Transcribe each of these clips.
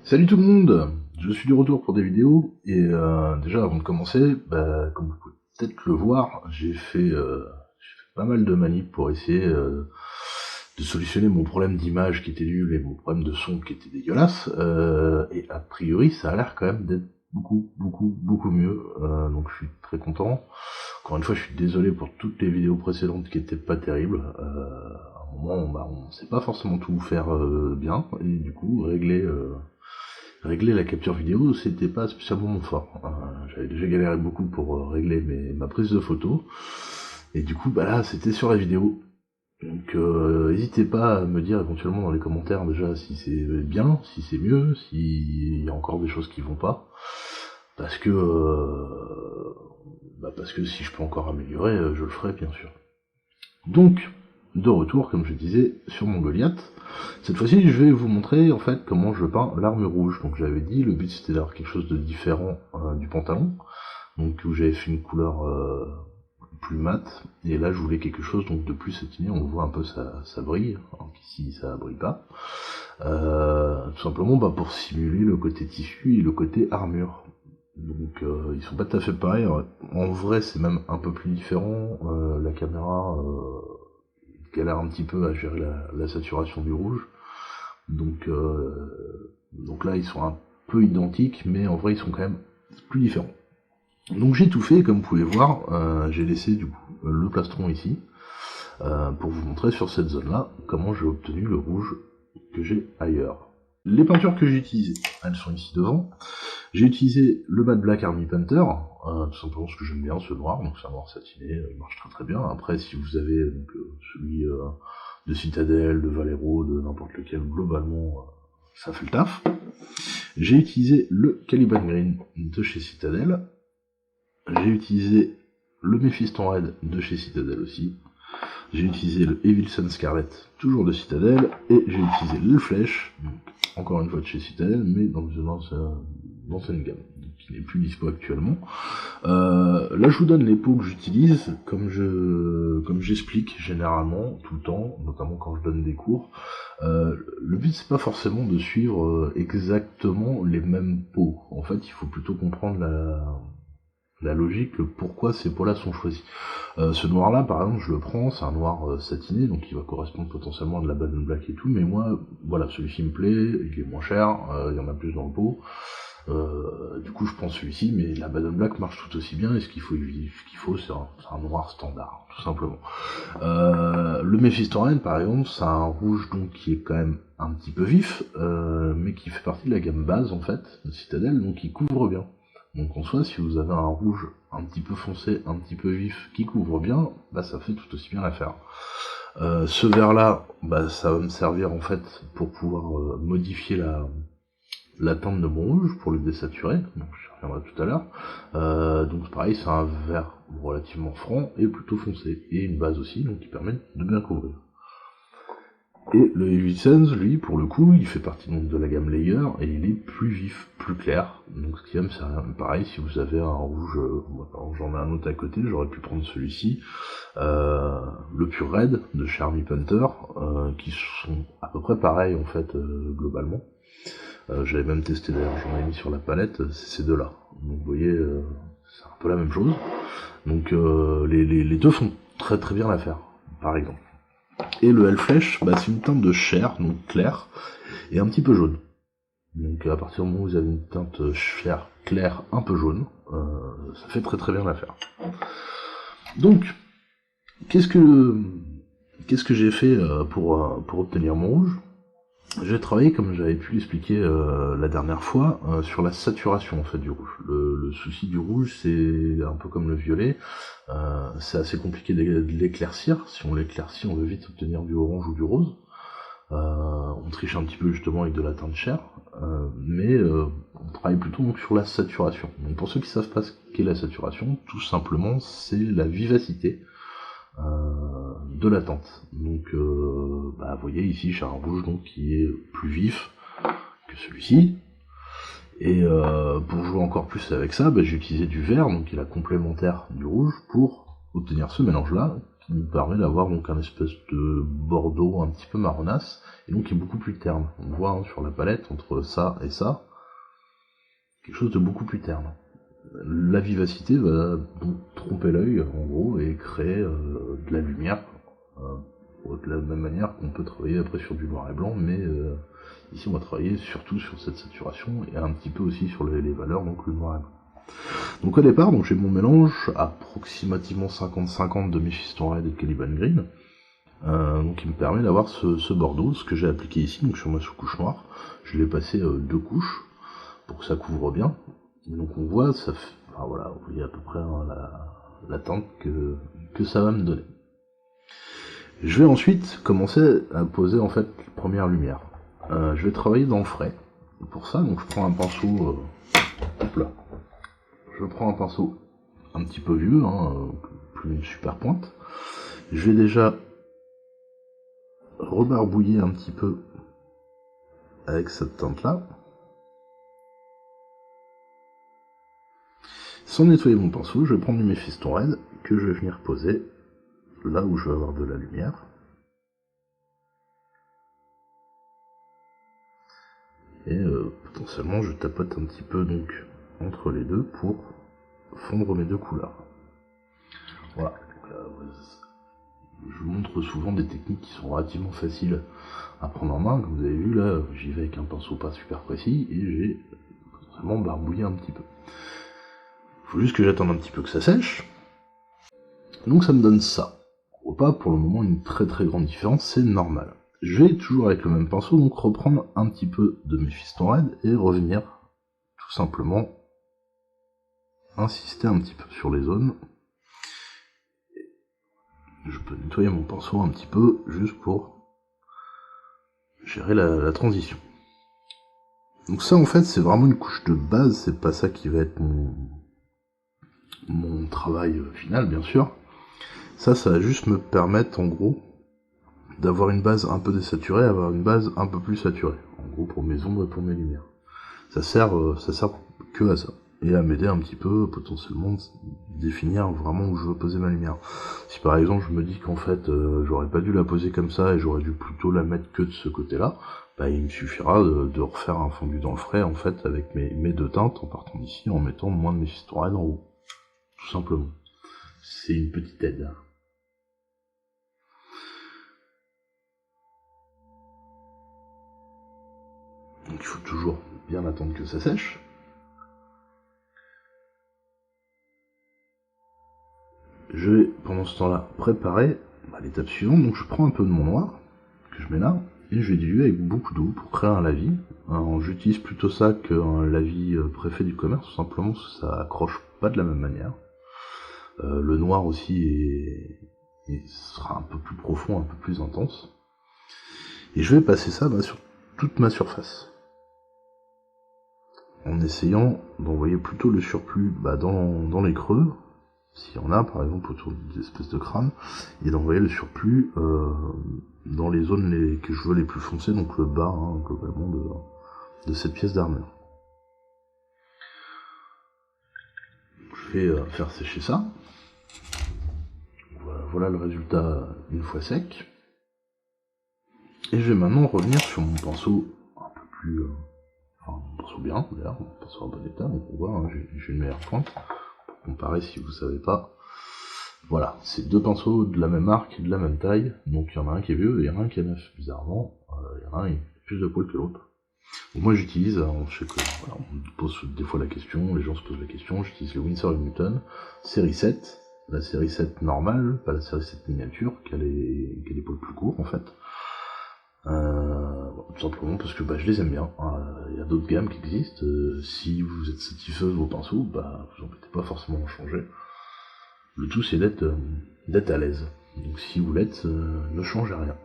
Salut tout le monde, je suis de retour pour des vidéos et déjà avant de commencer, comme vous pouvez peut-être le voir, j'ai fait pas mal de manips pour essayer de solutionner mon problème d'image qui était nul et mon problème de son qui était dégueulasse, et a priori ça a l'air quand même d'être beaucoup mieux, donc je suis très content. Encore une fois je suis désolé pour toutes les vidéos précédentes qui étaient pas terribles, à un moment on sait pas forcément tout faire bien, et du coup régler la capture vidéo, c'était pas spécialement mon fort. J'avais déjà galéré beaucoup pour régler ma prise de photo, et du coup, là, c'était sur la vidéo. Donc, n'hésitez pas à me dire éventuellement dans les commentaires déjà si c'est bien, si c'est mieux, s'il y a encore des choses qui vont pas, parce que, parce que si je peux encore améliorer, je le ferai bien sûr. Donc, de retour, comme je disais, sur mon Goliath. Cette fois-ci, je vais vous montrer en fait comment je peins l'armure rouge. Donc j'avais dit, le but c'était d'avoir quelque chose de différent du pantalon, donc où j'avais fait une couleur plus mate, et là je voulais quelque chose donc de plus satiné. On voit un peu ça brille, alors qu'ici ça brille pas. Tout simplement pour simuler le côté tissu et le côté armure. Donc ils sont pas tout à fait pareils. En vrai c'est même un peu plus différent. La caméra galère un petit peu à gérer la saturation du rouge. Donc là ils sont un peu identiques, mais en vrai ils sont quand même plus différents. Donc j'ai tout fait, comme vous pouvez voir, j'ai laissé du coup le plastron ici, pour vous montrer sur cette zone là comment j'ai obtenu le rouge que j'ai ailleurs. Les peintures que j'ai utilisées, elles sont ici devant. J'ai utilisé le Matte Black Army Painter, tout simplement parce que j'aime bien ce noir, donc c'est un noir satiné, il marche très bien. Après si vous avez donc, celui de Citadel, de Valero, de n'importe lequel, globalement ça fait le taf. J'ai utilisé le Caliban Green de chez Citadel. J'ai utilisé le Mephiston Red de chez Citadel aussi. J'ai utilisé le Evil Sun Scarlet, toujours de Citadel, et j'ai utilisé le Flèche, encore une fois de chez Citadel, mais dans une ancienne gamme, qui n'est plus dispo actuellement. Là je vous donne les pots que j'utilise, comme j'explique généralement, tout le temps, notamment quand je donne des cours. Le but c'est pas forcément de suivre exactement les mêmes pots. En fait il faut plutôt comprendre la logique, le pourquoi ces pots-là sont choisis. Ce noir-là, par exemple, je le prends, c'est un noir satiné, donc il va correspondre potentiellement à de la Badon Black et tout, mais moi, voilà, celui-ci me plaît, il est moins cher, il y en a plus dans le pot. Du coup, je prends celui-ci, mais la Badon Black marche tout aussi bien, et ce qu'il faut, c'est un noir standard, tout simplement. Le Mephiston Red, par exemple, c'est un rouge donc qui est quand même un petit peu vif, mais qui fait partie de la gamme base, en fait, de Citadel, donc il couvre bien. Donc en soi, si vous avez un rouge un petit peu foncé, un petit peu vif, qui couvre bien, ça fait tout aussi bien l'affaire. Ce vert là, ça va me servir en fait pour pouvoir modifier la teinte de mon rouge, pour le désaturer, donc je reviendrai tout à l'heure. Donc pareil, c'est un vert relativement franc et plutôt foncé, et une base aussi, donc qui permet de bien couvrir. Et le Evil Suns, lui, pour le coup, il fait partie donc de la gamme Layer, et il est plus vif, plus clair, donc ce qui va me servir. Pareil, si vous avez un rouge, j'en ai un autre à côté, j'aurais pu prendre celui-ci, le Pure Red de chez Army Painter, qui sont à peu près pareils en fait, globalement. J'avais même testé d'ailleurs, j'en ai mis sur la palette, c'est ces deux-là. Donc vous voyez, c'est un peu la même chose. Donc les deux font très très bien l'affaire, par exemple. Et le Hellflesh, c'est une teinte de chair, donc claire, et un petit peu jaune. Donc à partir du moment où vous avez une teinte chair claire, un peu jaune, ça fait très très bien l'affaire. Donc, qu'est-ce que j'ai fait pour obtenir mon rouge? J'ai travaillé, comme j'avais pu l'expliquer la dernière fois, sur la saturation en fait du rouge. Le souci du rouge, c'est un peu comme le violet, c'est assez compliqué de l'éclaircir. Si on l'éclaircit, on veut vite obtenir du orange ou du rose. On triche un petit peu justement avec de la teinte chair, mais on travaille plutôt donc sur la saturation. Donc pour ceux qui savent pas ce qu'est la saturation, tout simplement c'est la vivacité de la teinte. Donc vous voyez ici j'ai un rouge donc qui est plus vif que celui-ci. Et pour jouer encore plus avec ça, j'ai utilisé du vert, donc qui est la complémentaire du rouge, pour obtenir ce mélange-là, qui me permet d'avoir donc un espèce de bordeaux un petit peu marronasse, et donc qui est beaucoup plus terne. On voit hein, sur la palette, entre ça et ça, quelque chose de beaucoup plus terne. La vivacité va donc tromper l'œil, en gros, et créer de la lumière, de la même manière qu'on peut travailler après sur du noir et blanc, mais ici on va travailler surtout sur cette saturation, et un petit peu aussi sur les valeurs, donc le noir et blanc. Donc au départ, donc j'ai mon mélange approximativement 50-50 de Mephiston Red et de Caliban Green, donc il me permet d'avoir ce bordeaux, ce que j'ai appliqué ici, donc sur ma sous-couche noire. Je l'ai passé 2 couches pour que ça couvre bien. Et donc on voit, ça fait, enfin voilà, vous voyez à peu près hein, la teinte que ça va me donner. Je vais ensuite commencer à poser en fait les premières lumières. Je vais travailler dans le frais. Pour ça, donc je prends un pinceau, hop là. Je prends un pinceau un petit peu vieux, hein, plus une super pointe. Je vais déjà rebarbouiller un petit peu avec cette teinte-là. Sans nettoyer mon pinceau, je vais prendre du Mephiston Red que je vais venir poser là où je vais avoir de la lumière. Et potentiellement je tapote un petit peu donc entre les deux pour fondre mes deux couleurs. Voilà. Donc là, je vous montre souvent des techniques qui sont relativement faciles à prendre en main. Comme vous avez vu là, j'y vais avec un pinceau pas super précis et j'ai potentiellement barbouillé un petit peu. Il faut juste que j'attende un petit peu que ça sèche. Donc ça me donne ça. On voit pas pour le moment une très grande différence, c'est normal. Je vais toujours avec le même pinceau, donc reprendre un petit peu de Mephiston Red et revenir tout simplement insister un petit peu sur les zones. Je peux nettoyer mon pinceau un petit peu juste pour gérer la transition. Donc ça en fait c'est vraiment une couche de base, c'est pas ça qui va être mon travail final bien sûr. Ça va juste me permettre en gros d'avoir une base un peu désaturée, avoir une base un peu plus saturée. En gros pour mes ombres et pour mes lumières. Ça sert que à ça. Et à m'aider un petit peu potentiellement définir vraiment où je veux poser ma lumière. Si par exemple je me dis qu'en fait j'aurais pas dû la poser comme ça et j'aurais dû plutôt la mettre que de ce côté-là, bah il me suffira de refaire un fondu dans le frais en fait avec mes deux teintes en partant d'ici en mettant moins de Mephiston Red en haut. Tout simplement. C'est une petite aide. Donc il faut toujours bien attendre que ça sèche. Je vais pendant ce temps-là préparer l'étape suivante, donc je prends un peu de mon noir, que je mets là, et je vais diluer avec beaucoup d'eau pour créer un lavis. J'utilise plutôt ça qu'un lavis préfet du commerce, tout simplement parce que ça accroche pas de la même manière. Le noir aussi sera un peu plus profond, un peu plus intense. Et je vais passer ça sur toute ma surface. En essayant d'envoyer plutôt le surplus dans les creux, s'il y en a par exemple autour des espèces de crânes, et d'envoyer le surplus dans les zones que je veux les plus foncées, donc le bas globalement de cette pièce d'armure. Je vais faire sécher ça. Voilà le résultat une fois sec. Et je vais maintenant revenir sur mon pinceau un peu plus... mon pinceau bien, d'ailleurs, mon pinceau en bon état, donc on voit, hein, j'ai une meilleure pointe. Pour comparer si vous savez pas. Voilà, c'est deux pinceaux de la même marque et de la même taille, donc il y en a un qui est vieux et il y en a un qui est neuf. Bizarrement, il y en a un qui a plus de poils que l'autre. Donc moi j'utilise, je sais que voilà, on pose des fois la question, les gens se posent la question, j'utilise le Winsor & Newton, série 7, la série 7 normale, pas la série 7 miniature, qui a les poils plus courts en fait. Tout simplement parce que je les aime bien. Il y a d'autres gammes qui existent. Si vous êtes satisfait de vos pinceaux, vous embêtez pas forcément à en changer. Le tout c'est d'être à l'aise. Donc si vous l'êtes, ne changez rien.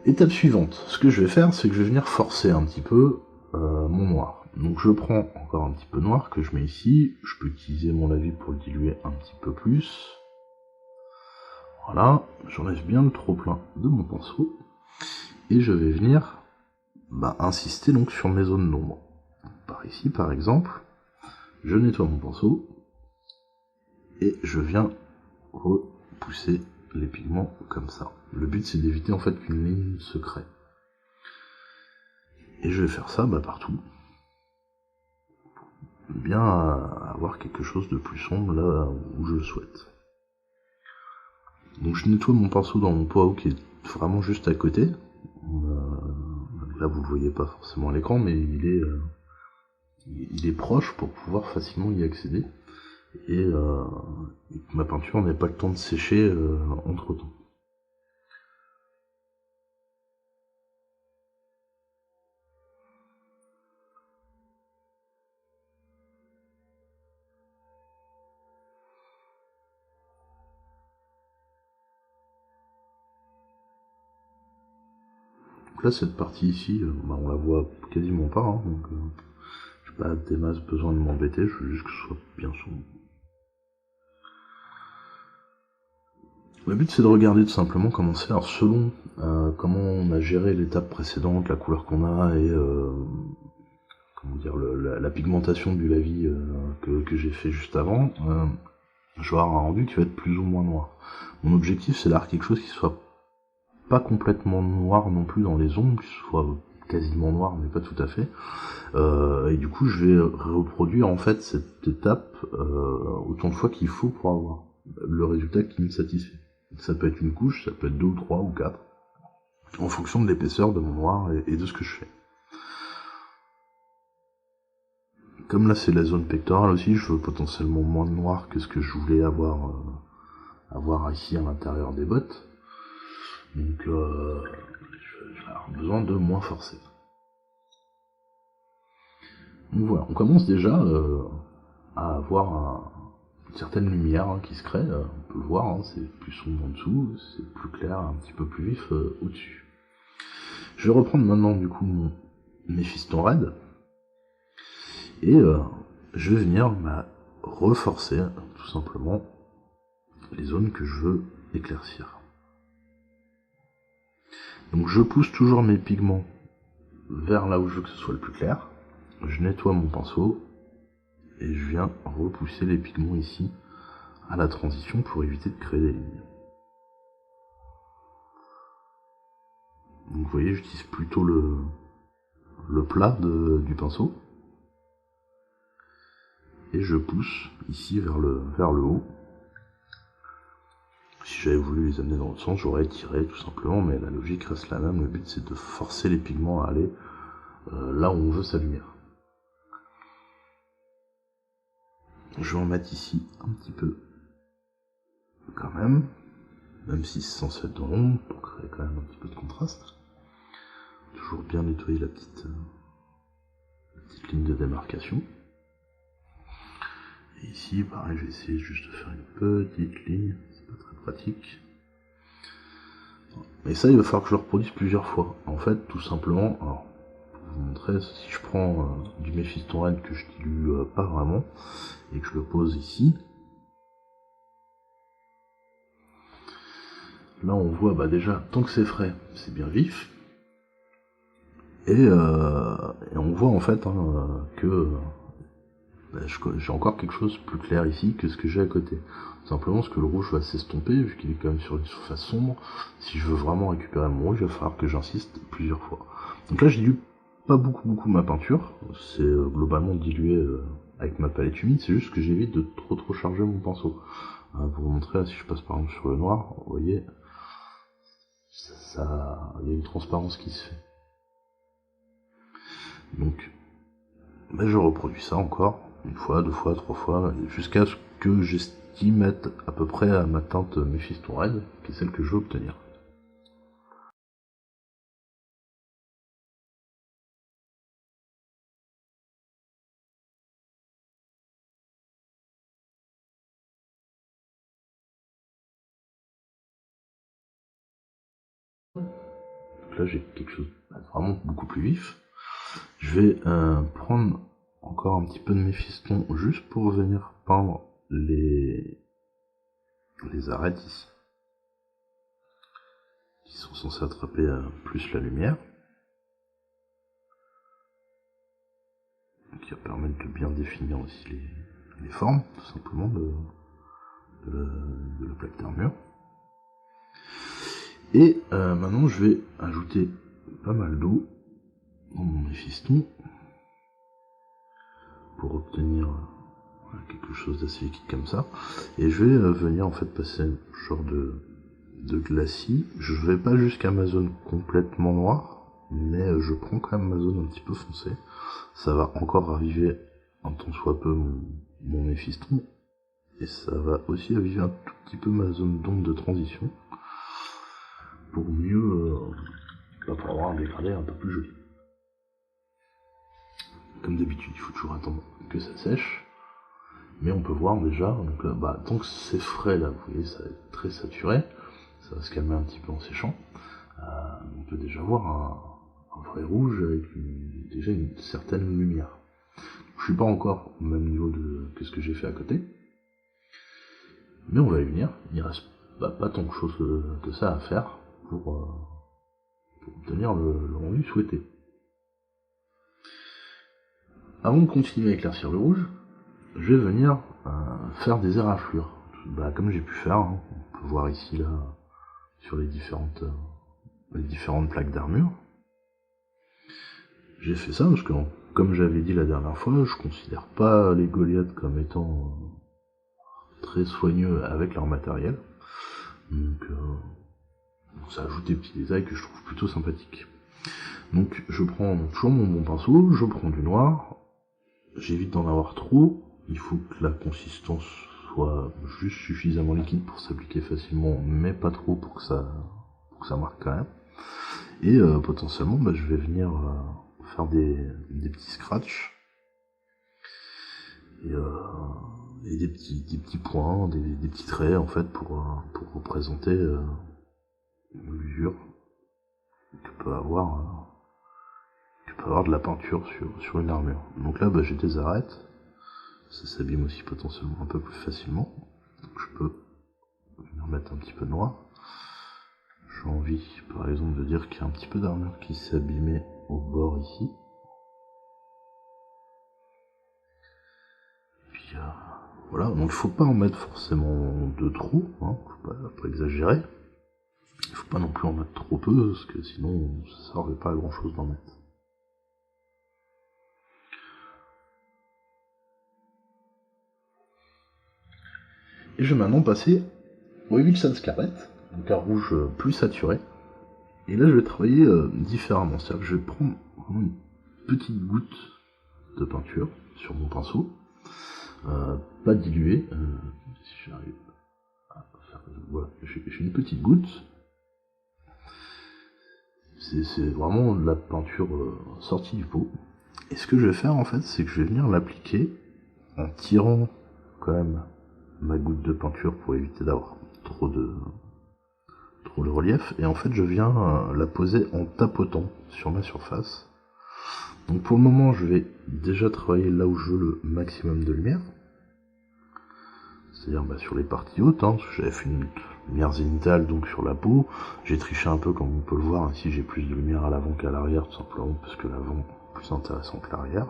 Étape suivante, ce que je vais faire, c'est que je vais venir forcer un petit peu mon noir. Donc je prends encore un petit peu de noir que je mets ici. Je peux utiliser mon lavis pour le diluer un petit peu plus. Voilà, j'enlève bien le trop-plein de mon pinceau. Et je vais venir insister donc sur mes zones d'ombre. Par ici par exemple, je nettoie mon pinceau et je viens repousser les pigments comme ça. Le but c'est d'éviter en fait qu'une ligne se crée. Et je vais faire ça partout. Bien avoir quelque chose de plus sombre là où je le souhaite. Donc je nettoie mon pinceau dans mon pot à eau qui est vraiment juste à côté. Là vous le voyez pas forcément à l'écran, mais il est proche pour pouvoir facilement y accéder. Et ma peinture n'ait pas le temps de sécher entre temps. Donc là cette partie ici, on la voit quasiment pas, hein, donc j'ai pas des masses besoin de m'embêter, je veux juste que ce soit bien sombre. Le but c'est de regarder tout simplement comment c'est, alors selon comment on a géré l'étape précédente, la couleur qu'on a et comment dire la pigmentation du lavis que j'ai fait juste avant, je vais avoir un rendu qui va être plus ou moins noir. Mon objectif c'est d'avoir quelque chose qui soit pas complètement noir non plus dans les ombres, qui soit quasiment noir mais pas tout à fait. Et du coup je vais reproduire en fait cette étape autant de fois qu'il faut pour avoir le résultat qui me satisfait. Ça peut être une couche, ça peut être 2 ou 3 ou 4, en fonction de l'épaisseur de mon noir et de ce que je fais. Comme là c'est la zone pectorale aussi, je veux potentiellement moins de noir que ce que je voulais avoir ici à l'intérieur des bottes. Donc je vais avoir besoin de moins forcer. Donc voilà, on commence déjà à avoir une certaine lumière qui se crée, on peut le voir, c'est plus sombre en dessous, c'est plus clair, un petit peu plus vif au-dessus. Je vais reprendre maintenant du coup mon Méphiston Red, et je vais venir reforcer tout simplement les zones que je veux éclaircir. Donc je pousse toujours mes pigments vers là où je veux que ce soit le plus clair, je nettoie mon pinceau, et je viens repousser les pigments ici à la transition pour éviter de créer des lignes. Donc vous voyez, j'utilise plutôt le plat du pinceau, et je pousse ici vers le haut. Si j'avais voulu les amener dans l'autre sens, j'aurais tiré tout simplement, mais la logique reste la même, le but c'est de forcer les pigments à aller là où on veut sa lumière. Je vais en mettre ici un petit peu, quand même si c'est censé être dans l'ombre, pour créer quand même un petit peu de contraste. Toujours bien nettoyer la petite ligne de démarcation. Et ici, pareil, je vais essayer juste de faire une petite ligne, c'est pas très pratique. Et ça, il va falloir que je le reproduise plusieurs fois. En fait, tout simplement, alors, pour vous montrer, si je prends du Méphiston Red que je dilue pas vraiment, et que je le pose ici, là on voit déjà, tant que c'est frais, c'est bien vif, et on voit en fait que j'ai encore quelque chose plus clair ici que ce que j'ai à côté. Simplement parce que le rouge va s'estomper, vu qu'il est quand même sur une surface sombre. Si je veux vraiment récupérer mon rouge, il va falloir que j'insiste plusieurs fois. Donc là, je dilue pas beaucoup ma peinture. C'est globalement dilué avec ma palette humide, c'est juste que j'évite de trop charger mon pinceau. Pour vous montrer, là, si je passe par exemple sur le noir, vous voyez, il y a une transparence qui se fait. Donc, je reproduis ça encore, une fois, 2 fois, 3 fois, jusqu'à ce que j'estime être à peu près à ma teinte Méphiston Red, qui est celle que je veux obtenir. Donc là j'ai quelque chose de vraiment beaucoup plus vif. Je vais prendre encore un petit peu de Méphiston juste pour venir peindre les arêtes ici, qui sont censées attraper plus la lumière, qui va permettre de bien définir aussi les formes, tout simplement, de la plaque d'armure. Et maintenant je vais ajouter pas mal d'eau dans mon Méphiston pour obtenir quelque chose d'assez liquide comme ça. Et je vais venir en fait passer un genre de glacis. Je vais pas jusqu'à ma zone complètement noire, mais je prends quand même ma zone un petit peu foncée. Ça va encore raviver un tant soit peu mon Méphiston, et ça va aussi raviver un tout petit peu ma zone d'ombre de transition, pour mieux pour avoir un dégradé un peu plus joli. Comme d'habitude, il faut toujours attendre que ça sèche, mais on peut voir déjà, donc tant que c'est frais là, vous voyez, ça va être très saturé, ça va se calmer un petit peu en séchant. On peut déjà voir un vrai rouge avec déjà une certaine lumière. Je suis pas encore au même niveau que ce que j'ai fait à côté, mais on va y venir. Il reste pas tant de choses que ça à faire pour obtenir le rendu souhaité. Avant de continuer à éclaircir le rouge, je vais venir faire des éraflures. Comme j'ai pu faire, hein, on peut voir ici là sur les différentes plaques d'armure. J'ai fait ça parce que, comme j'avais dit la dernière fois, je considère pas les Goliaths comme étant très soigneux avec leur matériel. Donc ça ajoute des petits détails que je trouve plutôt sympathiques. Donc je prends toujours mon bon pinceau, je prends du noir, j'évite d'en avoir trop, il faut que la consistance soit juste suffisamment liquide pour s'appliquer facilement, mais pas trop pour que ça marque quand même. Et potentiellement je vais venir faire des petits scratchs et des petits points, des petits traits en fait pour représenter l'usure que peut avoir de la peinture sur une armure. Donc là j'ai des arêtes, ça s'abîme aussi potentiellement un peu plus facilement, donc je peux venir mettre un petit peu de noir. J'ai envie par exemple de dire qu'il y a un petit peu d'armure qui s'est abîmée au bord ici. Puis voilà, donc il faut pas en mettre forcément de trop, hein, faut pas exagérer. Il faut pas non plus en mettre trop peu, parce que sinon ça servait pas à grand chose d'en mettre. Et je vais maintenant passer au Wilson Scarlet, donc un rouge plus saturé. Et là je vais travailler différemment, c'est-à-dire que je vais prendre vraiment une petite goutte de peinture sur mon pinceau, pas diluée, si j'arrive à faire... Voilà, j'ai une petite goutte. C'est vraiment de la peinture sortie du pot. Et ce que je vais faire en fait, c'est que je vais venir l'appliquer en tirant quand même ma goutte de peinture pour éviter d'avoir trop de relief. Et en fait, je viens la poser en tapotant sur ma surface. Donc pour le moment, je vais déjà travailler là où je veux le maximum de lumière. C'est-à-dire sur les parties hautes, hein, parce que j'avais fait une lumière zénithale donc sur la peau. J'ai triché un peu comme on peut le voir, ici j'ai plus de lumière à l'avant qu'à l'arrière, tout simplement parce que l'avant est plus intéressant que l'arrière.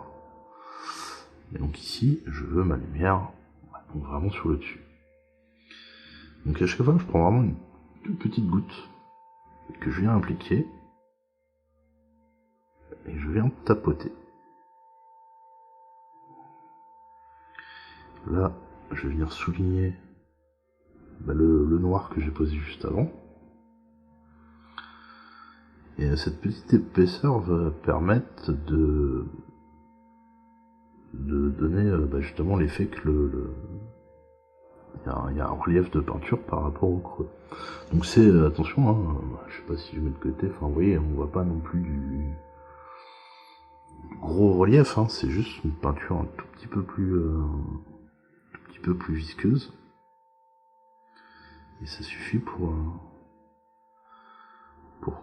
Et donc ici, je veux ma lumière donc vraiment sur le dessus. Donc à chaque fois, je prends vraiment une toute petite goutte que je viens appliquer et je viens tapoter. Là, je vais venir souligner le noir que j'ai posé juste avant. Et cette petite épaisseur va permettre de donner justement l'effet que il y a un relief de peinture par rapport au creux. Donc c'est, attention, hein, je sais pas si je mets de côté, enfin vous voyez, on voit pas non plus du gros relief, hein, c'est juste une peinture un tout petit peu plus visqueuse. Et ça suffit pour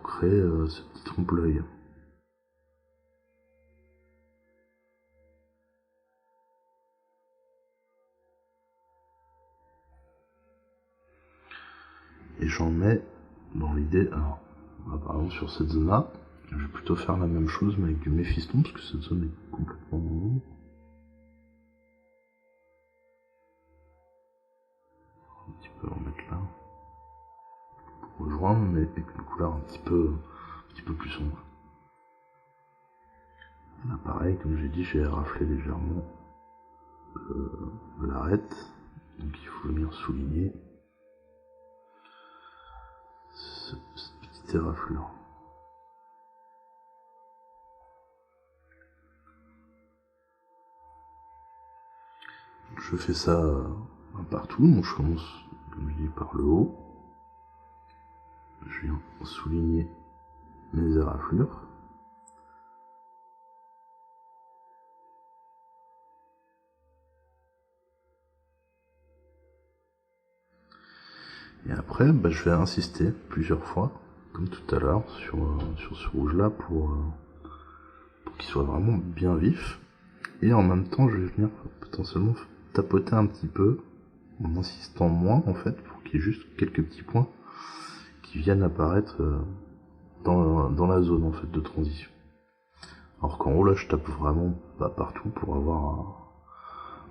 créer ce petit trompe-l'œil. Et j'en mets dans l'idée, alors, par exemple sur cette zone-là, je vais plutôt faire la même chose mais avec du Méphiston, parce que cette zone est complètement ombre. Je vais en mettre là. Pour rejoindre, mais avec une couleur un petit peu plus sombre. Là, pareil, comme j'ai dit, j'ai raflé légèrement l'arête. Donc il faut venir souligner cette petite éraflure. Je fais ça partout, donc je commence, comme je dis, par le haut. Je viens souligner mes éraflures. Et après, je vais insister plusieurs fois, comme tout à l'heure, sur ce rouge-là pour qu'il soit vraiment bien vif. Et en même temps, je vais venir potentiellement tapoter un petit peu, en insistant moins en fait, pour qu'il y ait juste quelques petits points qui viennent apparaître dans la zone en fait de transition. Alors qu'en haut là, je tape vraiment pas partout pour avoir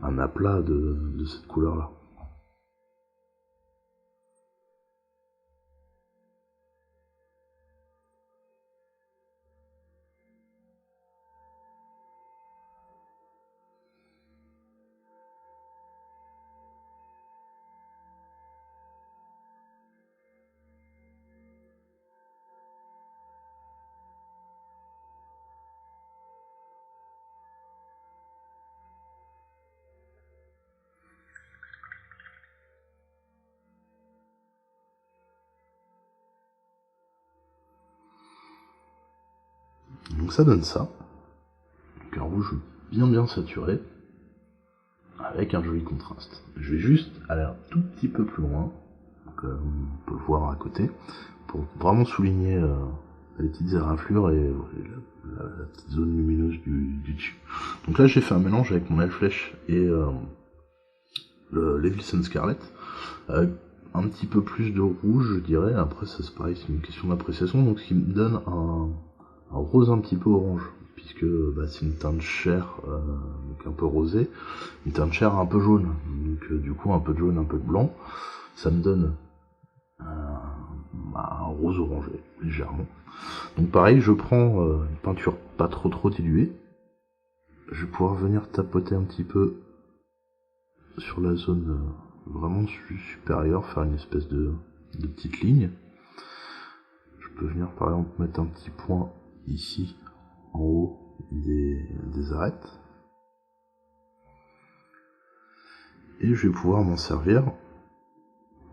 un aplat de cette couleur-là. Donc ça donne ça. Donc un rouge bien saturé, avec un joli contraste. Je vais juste aller un tout petit peu plus loin, donc, on peut le voir à côté, pour vraiment souligner les petites éraflures et la petite zone lumineuse du dessus. Donc là j'ai fait un mélange avec mon L-Flèche et le Levilson Scarlet, avec un petit peu plus de rouge je dirais, après ça c'est pareil, c'est une question d'appréciation, donc ce qui me donne un rose un petit peu orange, puisque c'est une teinte chair, donc un peu rosée, une teinte chair un peu jaune, donc du coup un peu de jaune, un peu de blanc, ça me donne un rose orangé, légèrement. Donc pareil, je prends une peinture pas trop diluée, je vais pouvoir venir tapoter un petit peu sur la zone vraiment supérieure, faire une espèce de petite ligne. Je peux venir par exemple mettre un petit point ici en haut des arêtes, et je vais pouvoir m'en servir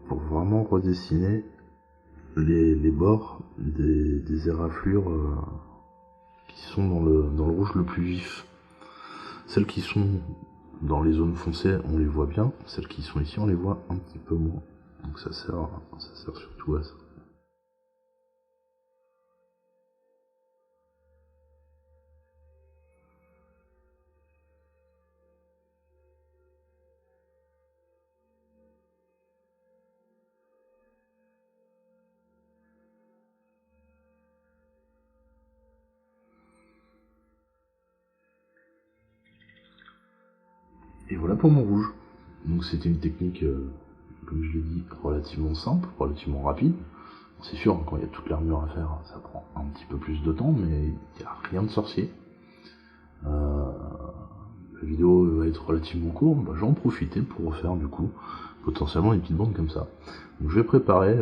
pour vraiment redessiner les bords des éraflures qui sont dans le rouge le plus vif. Celles qui sont dans les zones foncées, on les voit bien, celles qui sont ici, on les voit un petit peu moins. Donc ça sert surtout à ça. Et voilà pour mon rouge. Donc c'était une technique, comme je l'ai dit, relativement simple, relativement rapide. C'est sûr, quand il y a toute l'armure à faire, ça prend un petit peu plus de temps, mais il n'y a rien de sorcier. La vidéo va être relativement courte, j'en profiter pour refaire du coup potentiellement une petite bande comme ça. Donc je vais préparer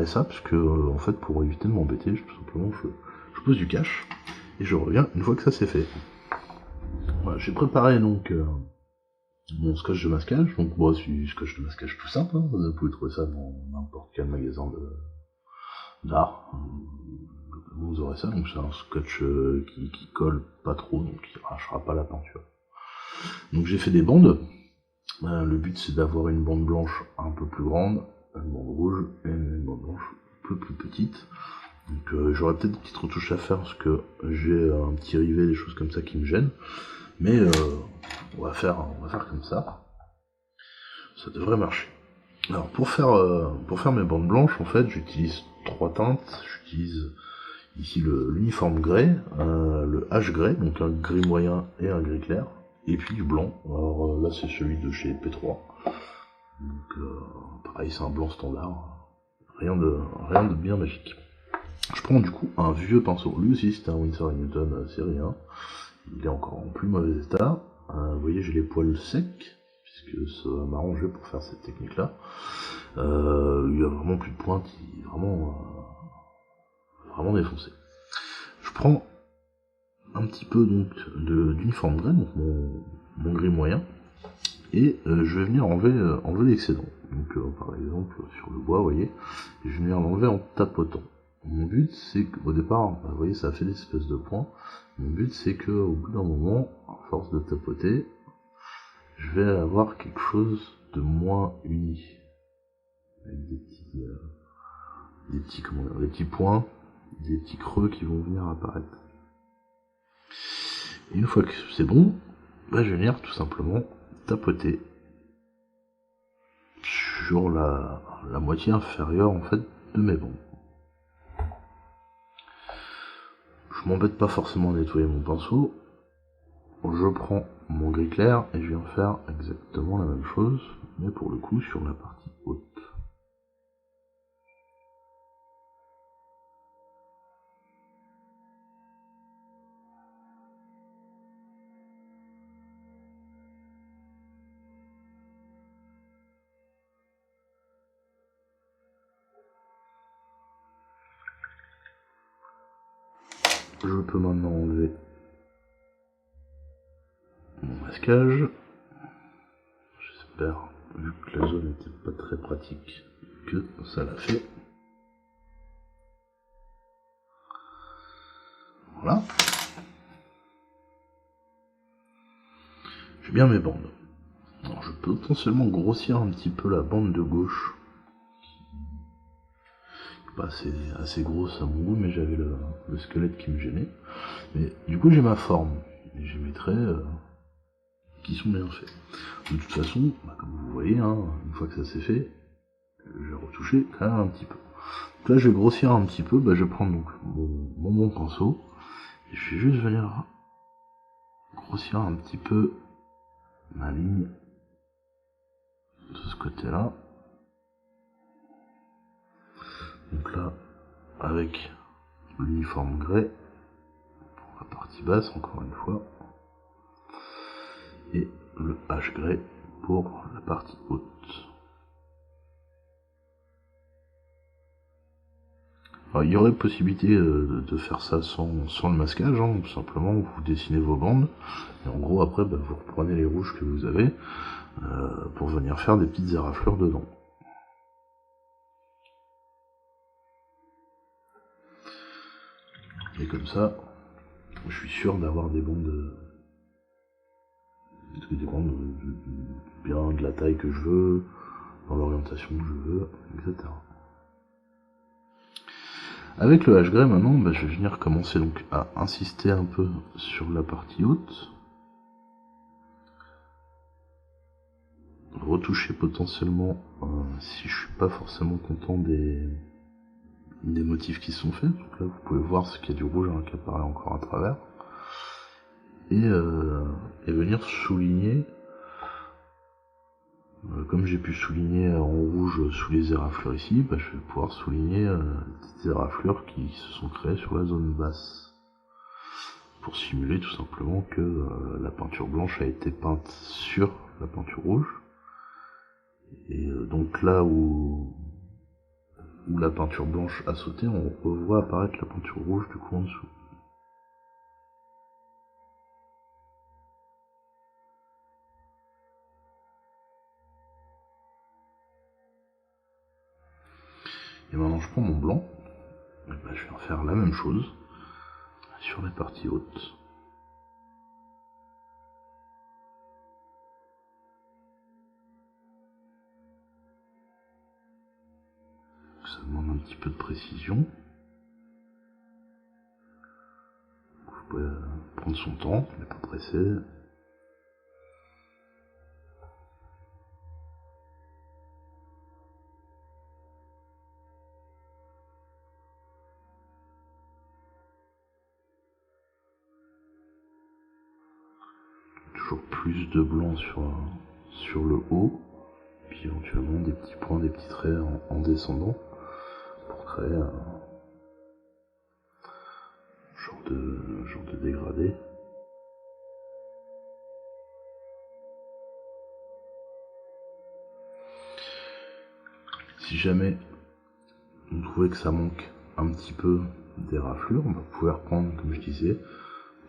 ça, parce que en fait pour éviter de m'embêter, tout simplement je pose du cache et je reviens une fois que ça c'est fait. Voilà, j'ai préparé donc mon scotch de masquage, donc c'est du scotch de masquage tout simple, hein. Vous pouvez trouver ça dans n'importe quel magasin d'art. Vous aurez ça, donc c'est un scotch qui colle pas trop, donc qui arrachera pas la peinture. Donc j'ai fait des bandes. Le but c'est d'avoir une bande blanche un peu plus grande, une bande rouge et une bande blanche un peu plus petite. Donc j'aurais peut-être des petites retouches à faire parce que j'ai un petit rivet, des choses comme ça qui me gênent. Mais on va faire comme ça. Ça devrait marcher. Alors pour faire mes bandes blanches, en fait, j'utilise 3 teintes. J'utilise ici l'uniforme grès, le H grès, donc un gris moyen et un gris clair, et puis du blanc. Alors là c'est celui de chez P3. Donc pareil, c'est un blanc standard, rien de bien magique. Je prends du coup un vieux pinceau, lui aussi c'était un Winsor & Newton série 1, il est encore en plus mauvais état. Vous voyez, j'ai les poils secs, puisque ça va m'arranger pour faire cette technique là. Il y a vraiment plus de pointe, il est vraiment défoncé. Je prends un petit peu donc d'uniforme gris, donc mon gris moyen, et je vais venir enlever l'excédent. Donc par exemple sur le bois, vous voyez, je vais venir l'enlever en tapotant. Mon but c'est qu'au départ, vous voyez, ça fait des espèces de points. Mon but c'est qu'au bout d'un moment, à force de tapoter, je vais avoir quelque chose de moins uni. Avec des petits points, des petits creux qui vont venir apparaître. Et une fois que c'est bon, je vais venir tout simplement tapoter sur la moitié inférieure en fait de mes bandes. Je m'embête pas forcément à nettoyer mon pinceau. Je prends mon gris clair et je viens faire exactement la même chose, mais pour le coup sur la partie haute. Je peux maintenant enlever mon masquage. J'espère, vu que la zone n'était pas très pratique, que ça l'a fait. Voilà. J'ai bien mes bandes. Alors je peux potentiellement grossir un petit peu la bande de gauche. Pas assez grosse à mon goût, mais j'avais le squelette qui me gênait. Mais du coup j'ai ma forme. Et j'ai mes traits qui sont bien faits. De toute façon, comme vous voyez, une fois que ça s'est fait, je vais retoucher quand même un petit peu. Donc là je vais grossir un petit peu, je vais prendre donc mon pinceau, et je vais juste venir grossir un petit peu ma ligne de ce côté-là. Donc là, avec l'uniforme grès pour la partie basse, encore une fois, et le H grès pour la partie haute. Alors, il y aurait possibilité de faire ça sans le masquage, tout simplement vous dessinez vos bandes, et en gros après vous reprenez les rouges que vous avez pour venir faire des petites éraflures dedans. Et comme ça, je suis sûr d'avoir des bandes bien de la taille que je veux, dans l'orientation que je veux, etc. Avec le H grès maintenant, je vais venir commencer donc à insister un peu sur la partie haute, retoucher potentiellement si je suis pas forcément content des motifs qui sont faits. Donc là vous pouvez voir ce qu'il y a du rouge qui apparaît encore à travers, et venir souligner comme j'ai pu souligner en rouge sous les éraflures ici, je vais pouvoir souligner les petites éraflures qui se sont créées sur la zone basse, pour simuler tout simplement que la peinture blanche a été peinte sur la peinture rouge, et donc là où la peinture blanche a sauté, on revoit apparaître la peinture rouge du coup en dessous. Et maintenant je prends mon blanc, et je vais en faire la même chose sur les parties hautes. Ça demande un petit peu de précision. Vous pouvez prendre son temps, il n'est pas pressé. Toujours plus de blanc sur le haut, puis éventuellement des petits points, des petits traits en descendant pour créer un genre de dégradé. Si jamais vous trouvez que ça manque un petit peu des raflures, vous pouvez reprendre, comme je disais,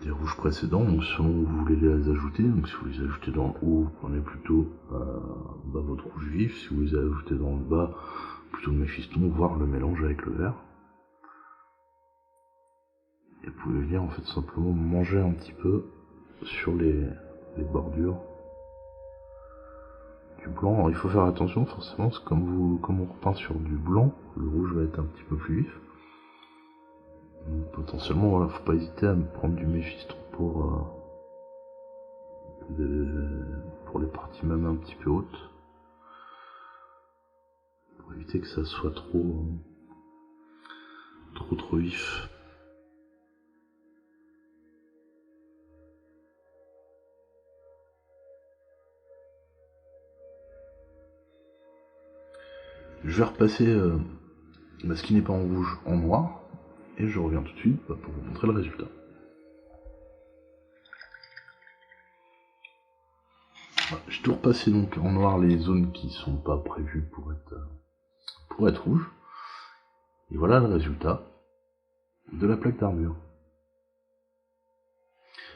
des rouges précédents, donc selon où vous voulez les ajouter. Donc si vous les ajoutez dans le haut, vous prenez plutôt votre rouge vif. Si vous les ajoutez dans le bas, plutôt le méphiston, voire le mélange avec le vert. Et vous pouvez venir en fait simplement manger un petit peu sur les bordures du blanc. Alors il faut faire attention forcément, parce que comme on repeint sur du blanc, le rouge va être un petit peu plus vif. Donc, potentiellement, voilà, faut pas hésiter à prendre du méphiston pour les parties même un petit peu hautes, pour éviter que ça soit trop vif. Je vais repasser ce qui n'est pas en rouge en noir, et je reviens tout de suite pour vous montrer le résultat. Voilà, j'ai tout repassé donc en noir les zones qui sont pas prévues pour être rouges. Et voilà le résultat de la plaque d'armure.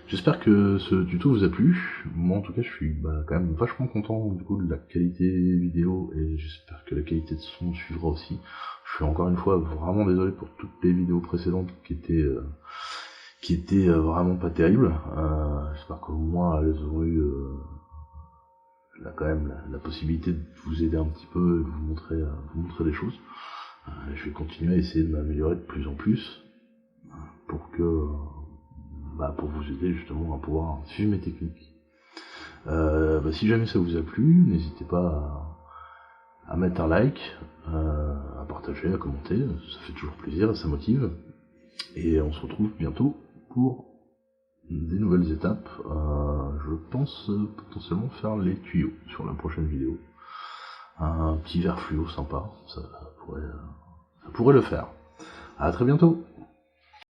J'espère que ce tuto vous a plu. Moi en tout cas je suis quand même vachement content du coup de la qualité vidéo, et j'espère que la qualité de son suivra aussi. Je suis encore une fois vraiment désolé pour toutes les vidéos précédentes qui étaient vraiment pas terribles. J'espère qu'au moins elles ont eu quand même la possibilité de vous aider un petit peu et de vous montrer des choses. Je vais continuer à essayer de m'améliorer de plus en plus pour vous aider justement à pouvoir suivre mes techniques. Si jamais ça vous a plu, n'hésitez pas à mettre un like, à partager, à commenter, ça fait toujours plaisir et ça motive. Et on se retrouve bientôt pour des nouvelles étapes. Je pense potentiellement faire les tuyaux sur la prochaine vidéo. Un petit vert fluo sympa, ça pourrait le faire. À très bientôt.